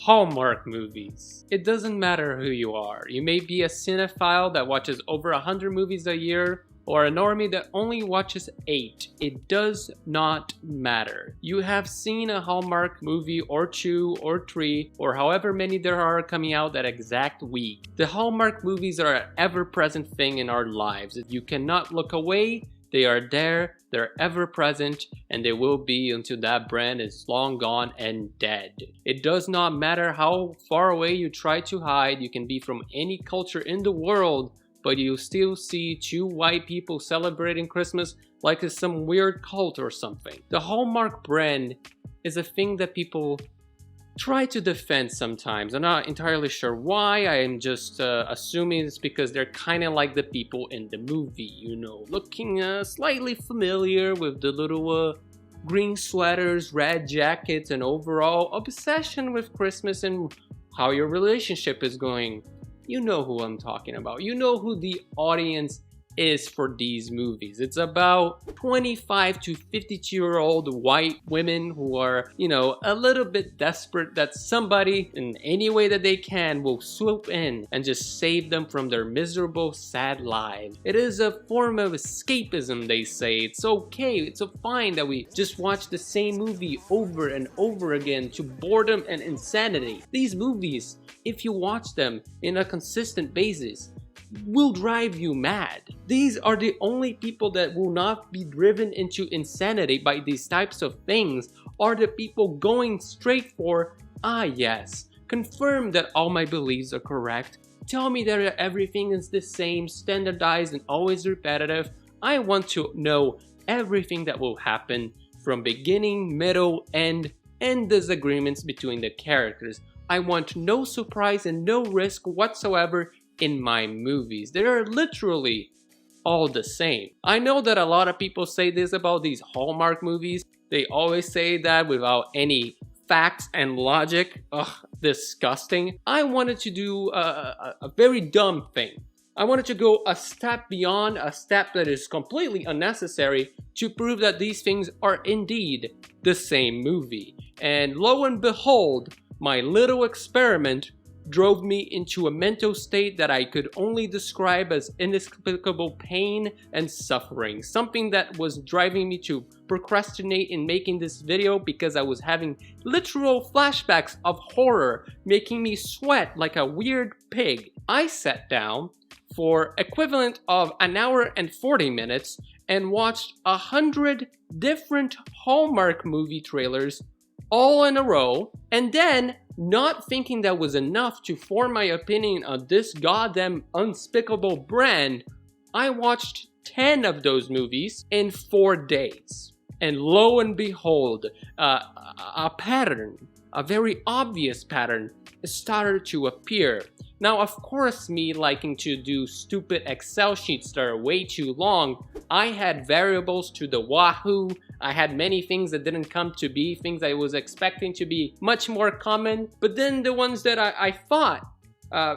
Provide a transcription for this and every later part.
Hallmark movies. It doesn't matter who you are. You may be a cinephile that watches over 100 movies a year, or a normie that only watches 8. It does not matter. You have seen a Hallmark movie or 2 or 3 or however many there are coming out that exact week. The Hallmark movies are an ever-present thing in our lives. You cannot look away. They are there, they're ever present, and they will be until that brand is long gone and dead. It does not matter how far away you try to hide. You can be from any culture in the world, but you still see 2 white people celebrating Christmas like it's some weird cult or something. The Hallmark brand is a thing that people try to defend sometimes. I'm not entirely sure why. I am just assuming it's because they're kind of like the people in the movie, you know, looking slightly familiar with the little green sweaters, red jackets, and overall obsession with Christmas and how your relationship is going. You know who I'm talking about. You know who the audience is for these movies. It's about 25 to 52-year-old white women who are, you know, a little bit desperate that somebody in any way that they can will swoop in and just save them from their miserable, sad lives. It is a form of escapism, they say. It's okay, it's fine that we just watch the same movie over and over again to boredom and insanity. These movies, if you watch them in a consistent basis, will drive you mad. These are the only people that will not be driven into insanity by these types of things, are the people going straight for, yes, confirm that all my beliefs are correct, tell me that everything is the same, standardized and always repetitive. I want to know everything that will happen from beginning, middle, end, and disagreements between the characters. I want no surprise and no risk whatsoever in my movies. They are literally all the same. I know that a lot of people say this about these Hallmark movies. They always say that without any facts and logic. Ugh, disgusting. I wanted to do a very dumb thing. I wanted to go a step beyond, a step that is completely unnecessary to prove that these things are indeed the same movie. And lo and behold, my little experiment drove me into a mental state that I could only describe as inexplicable pain and suffering. Something that was driving me to procrastinate in making this video because I was having literal flashbacks of horror, making me sweat like a weird pig. I sat down for equivalent of an hour and 40 minutes and watched 100 different Hallmark movie trailers all in a row, and then, not thinking that was enough to form my opinion on this goddamn unspeakable brand, I watched 10 of those movies in 4 days. And lo and behold, a pattern, a very obvious pattern, started to appear. Now, of course, me liking to do stupid Excel sheets that are way too long, I had variables to the wahoo. I had many things that didn't come to be, things I was expecting to be much more common, but then the ones that I thought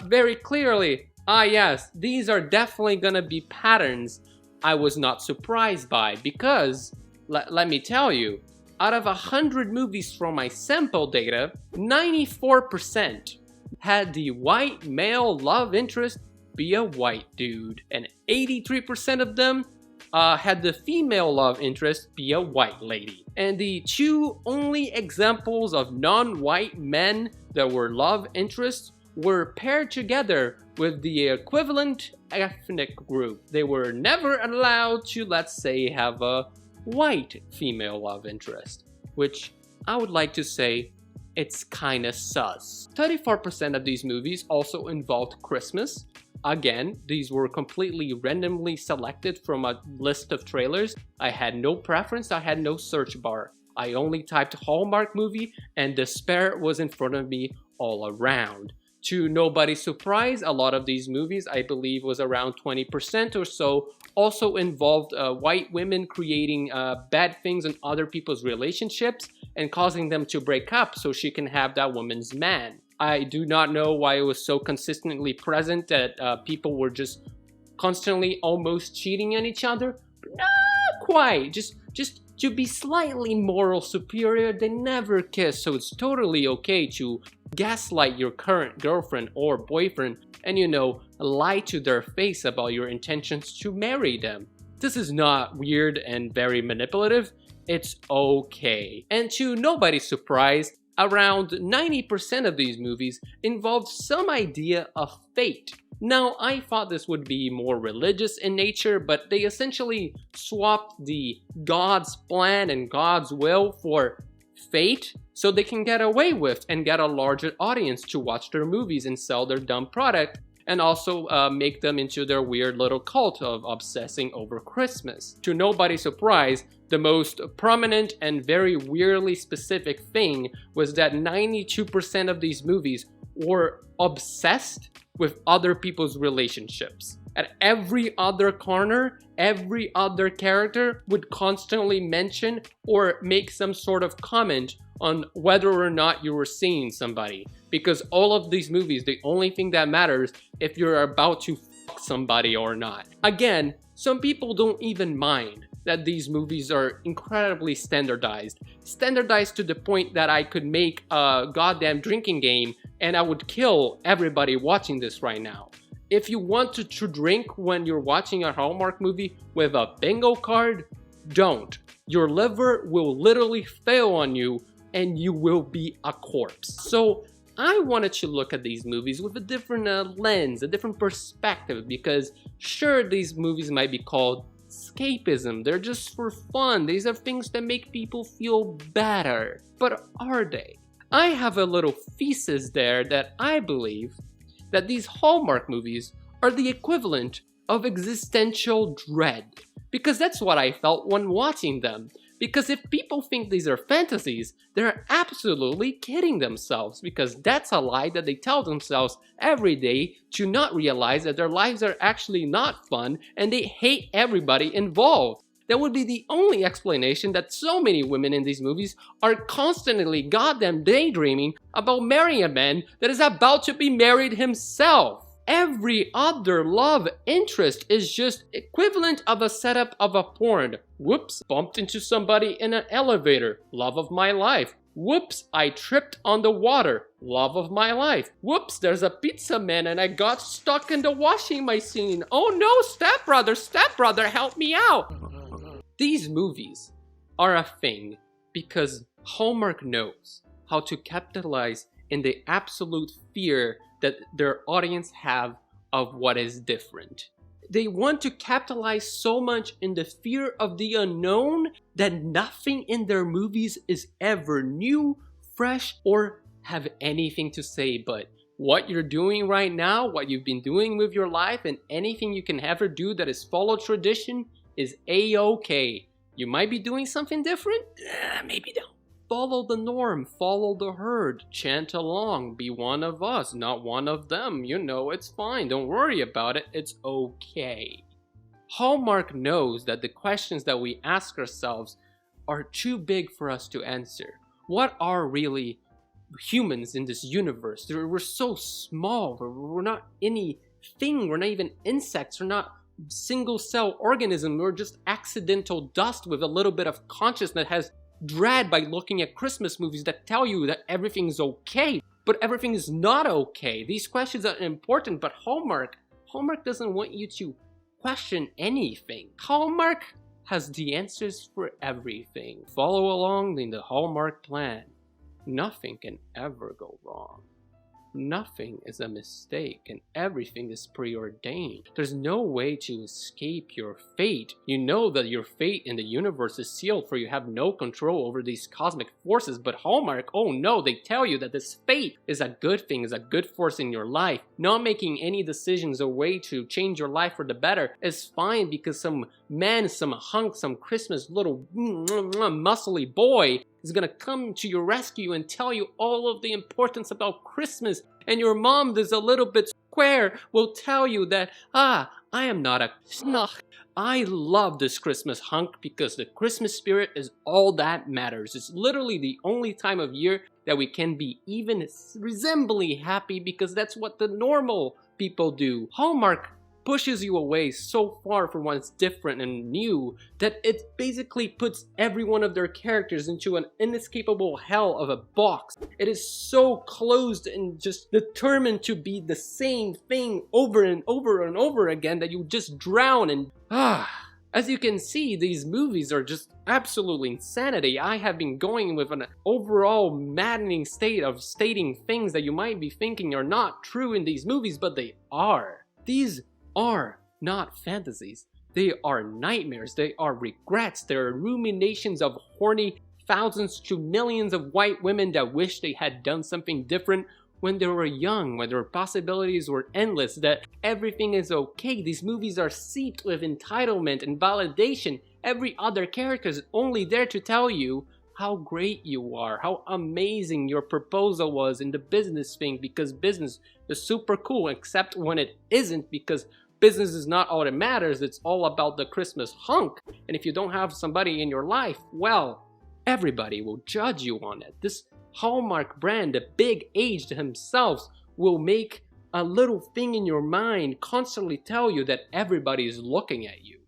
very clearly, yes, these are definitely gonna be patterns, I was not surprised by, because, let me tell you, out of 100 movies from my sample data, 94% had the white male love interest be a white dude, and 83% of them had the female love interest be a white lady. And the 2 only examples of non-white men that were love interests were paired together with the equivalent ethnic group. They were never allowed to, let's say, have a white female love interest, which I would like to say it's kinda sus. 34% of these movies also involved Christmas. Again, these were completely randomly selected from a list of trailers. I had no preference, I had no search bar. I only typed Hallmark movie and despair was in front of me all around. To nobody's surprise, a lot of these movies, I believe was around 20% or so, also involved white women creating bad things in other people's relationships and causing them to break up so she can have that woman's man. I do not know why it was so consistently present that people were just constantly almost cheating on each other. Not quite, just to be slightly moral superior, they never kiss, so it's totally okay to gaslight your current girlfriend or boyfriend and lie to their face about your intentions to marry them. This is not weird and very manipulative. It's okay. And to nobody's surprise, around 90% of these movies involved some idea of fate. Now, I thought this would be more religious in nature, but they essentially swapped the God's plan and God's will for fate so they can get away with and get a larger audience to watch their movies and sell their dumb product, and also make them into their weird little cult of obsessing over Christmas. To nobody's surprise, the most prominent and very weirdly specific thing was that 92% of these movies were obsessed with other people's relationships. At every other corner, every other character would constantly mention or make some sort of comment on whether or not you were seeing somebody. Because all of these movies, the only thing that matters if you're about to fuck somebody or not. Again, some people don't even mind that these movies are incredibly standardized. Standardized to the point that I could make a goddamn drinking game and I would kill everybody watching this right now. If you want to drink when you're watching a Hallmark movie with a bingo card, don't. Your liver will literally fail on you and you will be a corpse. So I wanted to look at these movies with a different lens, a different perspective, because sure, these movies might be called escapism. They're just for fun. These are things that make people feel better. But are they? I have a little thesis there that I believe that these Hallmark movies are the equivalent of existential dread. Because that's what I felt when watching them. Because if people think these are fantasies, they're absolutely kidding themselves, because that's a lie that they tell themselves every day to not realize that their lives are actually not fun and they hate everybody involved. That would be the only explanation that so many women in these movies are constantly goddamn daydreaming about marrying a man that is about to be married himself. Every other love interest is just equivalent of a setup of a porn. Whoops, bumped into somebody in an elevator. Love of my life. Whoops, I tripped on the water. Love of my life. Whoops, there's a pizza man and I got stuck in the washing machine. Oh no, stepbrother, help me out. These movies are a thing because Hallmark knows how to capitalize in the absolute fear that their audience have of what is different. They want to capitalize so much in the fear of the unknown that nothing in their movies is ever new, fresh, or have anything to say but what you're doing right now, what you've been doing with your life, and anything you can ever do that is follow tradition is a-okay. You might be doing something different? Maybe don't. Follow the norm, follow the herd, chant along, be one of us, not one of them. It's fine, don't worry about it, it's okay. Hallmark knows that the questions that we ask ourselves are too big for us to answer. What are really humans in this universe? We're so small, we're not anything, we're not even insects, we're not single cell organism, we're just accidental dust with a little bit of consciousness that has dread by looking at Christmas movies that tell you that everything is okay, but everything is not okay. These questions are important, but Hallmark doesn't want you to question anything. Hallmark has the answers for everything. Follow along in the Hallmark plan. Nothing can ever go wrong. Nothing is a mistake and everything is preordained. There's no way to escape your fate. You know that your fate in the universe is sealed, for you have no control over these cosmic forces. But Hallmark, oh no, they tell you that this fate is a good thing, is a good force in your life. Not making any decisions or way to change your life for the better is fine, because some man, some hunk, some Christmas little muscly boy is gonna come to your rescue and tell you all of the importance about Christmas, and your mom, that's a little bit square, will tell you that, I am not a snuck. I love this Christmas hunk because the Christmas spirit is all that matters. It's literally the only time of year that we can be even resembly happy, because that's what the normal people do. Hallmark pushes you away so far from what's different and new that it basically puts every one of their characters into an inescapable hell of a box. It is so closed and just determined to be the same thing over and over and over again that you just drown and As you can see, these movies are just absolutely insanity. I have been going with an overall maddening state of stating things that you might be thinking are not true in these movies, but they are. These are not fantasies. They are nightmares. They are regrets. They are ruminations of horny thousands to millions of white women that wish they had done something different when they were young, when their possibilities were endless, that everything is okay. These movies are seeped with entitlement and validation. Every other character is only there to tell you how great you are, how amazing your proposal was in the business thing, because business is super cool, except when it isn't, because business is not all that matters. It's all about the Christmas hunk. And if you don't have somebody in your life, well, everybody will judge you on it. This Hallmark brand, the big aged himself, will make a little thing in your mind constantly tell you that everybody is looking at you.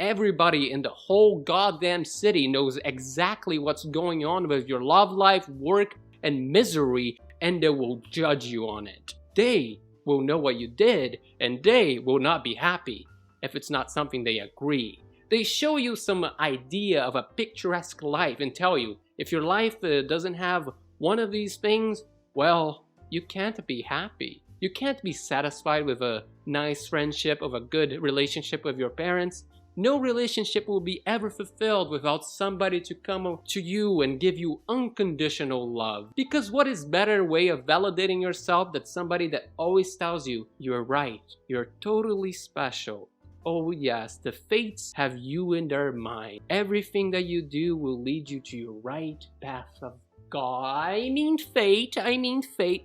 Everybody in the whole goddamn city knows exactly what's going on with your love life, work, and misery, and they will judge you on it. They will know what you did, and they will not be happy if it's not something they agree. They show you some idea of a picturesque life and tell you, if your life doesn't have one of these things, well, you can't be happy. You can't be satisfied with a nice friendship, of a good relationship with your parents. No relationship will be ever fulfilled without somebody to come to you and give you unconditional love. Because what is better way of validating yourself than somebody that always tells you, you're right, you're totally special. Oh yes, the fates have you in their mind. Everything that you do will lead you to your right path of God. I mean fate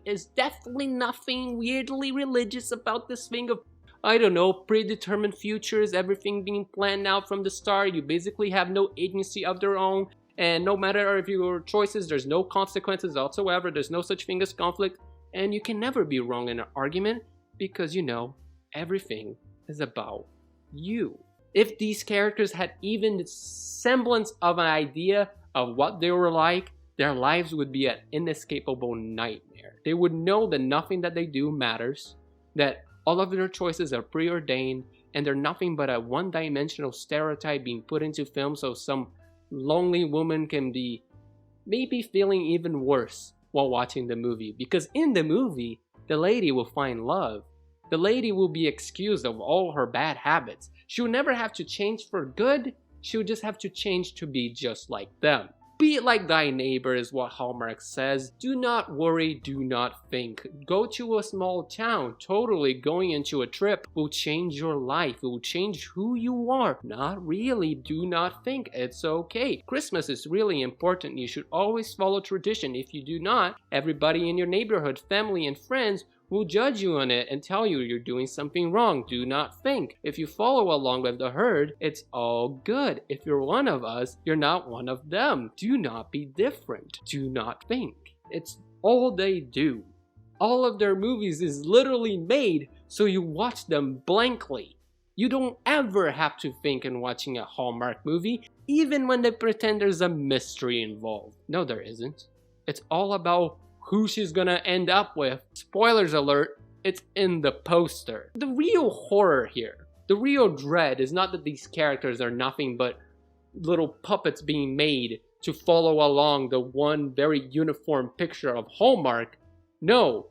is definitely nothing weirdly religious about this thing of, I don't know, predetermined futures, everything being planned out from the start. You basically have no agency of their own, and no matter if your choices, there's no consequences whatsoever. There's no such thing as conflict, and you can never be wrong in an argument because you know everything is about you. If these characters had even the semblance of an idea of what they were like, their lives would be an inescapable nightmare. They would know that nothing that they do matters, that all of their choices are preordained, and they're nothing but a one-dimensional stereotype being put into film so some lonely woman can be maybe feeling even worse while watching the movie. Because in the movie, the lady will find love. The lady will be excused of all her bad habits. She will never have to change for good. She will just have to change to be just like them. Be like thy neighbor is what Hallmark says. Do not worry, do not think. Go to a small town. Totally going into a trip will change your life. It will change who you are. Not really. Do not think. It's okay. Christmas is really important. You should always follow tradition. If you do not, everybody in your neighborhood, family, and friends will judge you on it and tell you you're doing something wrong. Do not think. If you follow along with the herd, it's all good. If you're one of us, you're not one of them. Do not be different. Do not think. It's all they do. All of their movies is literally made so you watch them blankly. You don't ever have to think in watching a Hallmark movie, even when they pretend there's a mystery involved. No, there isn't. It's all about who she's gonna end up with. Spoilers alert, it's in the poster. The real horror here, the real dread is not that these characters are nothing but little puppets being made to follow along the one very uniform picture of Hallmark. No,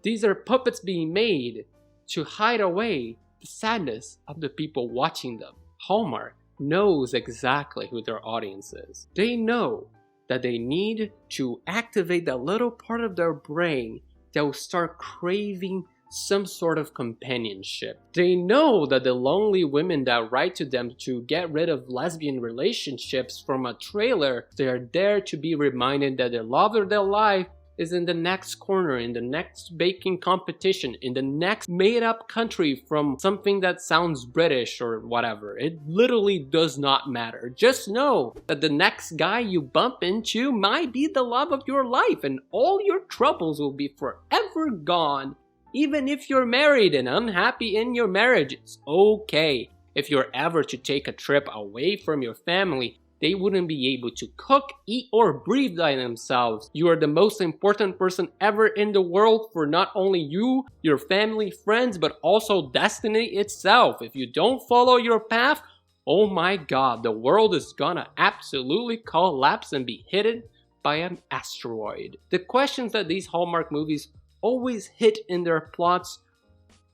these are puppets being made to hide away the sadness of the people watching them. Hallmark knows exactly who their audience is. They know that they need to activate that little part of their brain that will start craving some sort of companionship. They know that the lonely women that write to them to get rid of lesbian relationships from a trailer, they are there to be reminded that the love of their life is in the next corner, in the next baking competition, in the next made-up country from something that sounds British or whatever. It literally does not matter. Just know that the next guy you bump into might be the love of your life and all your troubles will be forever gone Even if you're married and unhappy in your marriage, it's okay. If you're ever to take a trip away from your family, they wouldn't be able to cook, eat, or breathe by themselves. You are the most important person ever in the world for not only you, your family, friends, but also destiny itself. If you don't follow your path, oh my god, the world is gonna absolutely collapse and be hit by an asteroid. The questions that these Hallmark movies always hit in their plots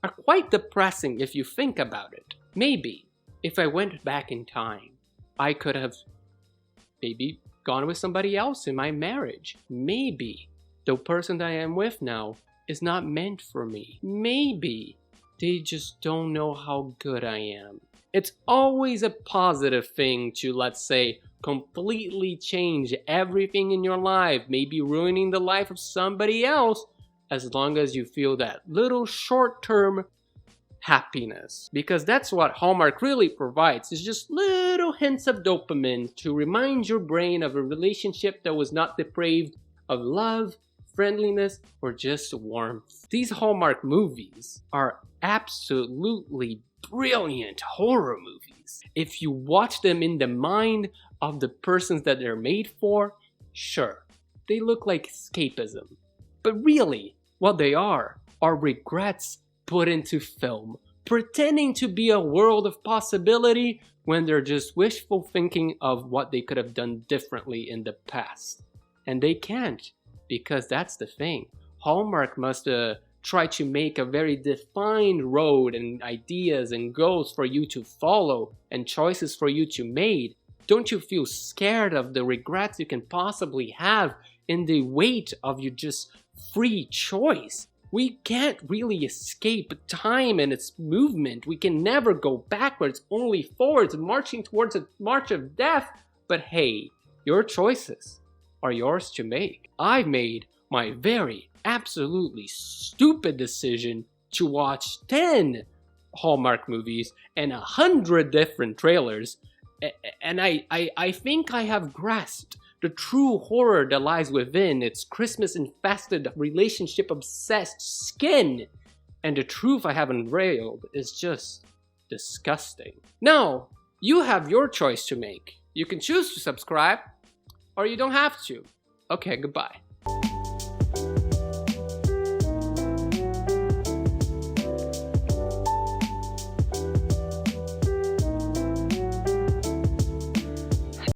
are quite depressing if you think about it. Maybe, if I went back in time, I could have maybe gone with somebody else in my marriage. Maybe the person that I am with now is not meant for me. Maybe they just don't know how good I am. It's always a positive thing to, let's say, completely change everything in your life, maybe ruining the life of somebody else, as long as you feel that little short-term happiness. Because that's what Hallmark really provides, is just little hints of dopamine to remind your brain of a relationship that was not depraved of love, friendliness, or just warmth. These Hallmark movies are absolutely brilliant horror movies. If you watch them in the mind of the persons that they're made for, sure, they look like escapism. But really, what they are regrets put into film, pretending to be a world of possibility when they're just wishful thinking of what they could have done differently in the past. And they can't, because that's the thing. Hallmark must try to make a very defined road and ideas and goals for you to follow and choices for you to make. Don't you feel scared of the regrets you can possibly have in the weight of your just free choice? We can't really escape time and its movement. We can never go backwards, only forwards, marching towards a march of death. But hey, your choices are yours to make. I made my very absolutely stupid decision to watch 10 Hallmark movies and 100 different trailers, and I think I have grasped the true horror that lies within its Christmas-infested, relationship-obsessed skin. And the truth I have unveiled is just disgusting. Now, you have your choice to make. You can choose to subscribe, or you don't have to. Okay, goodbye.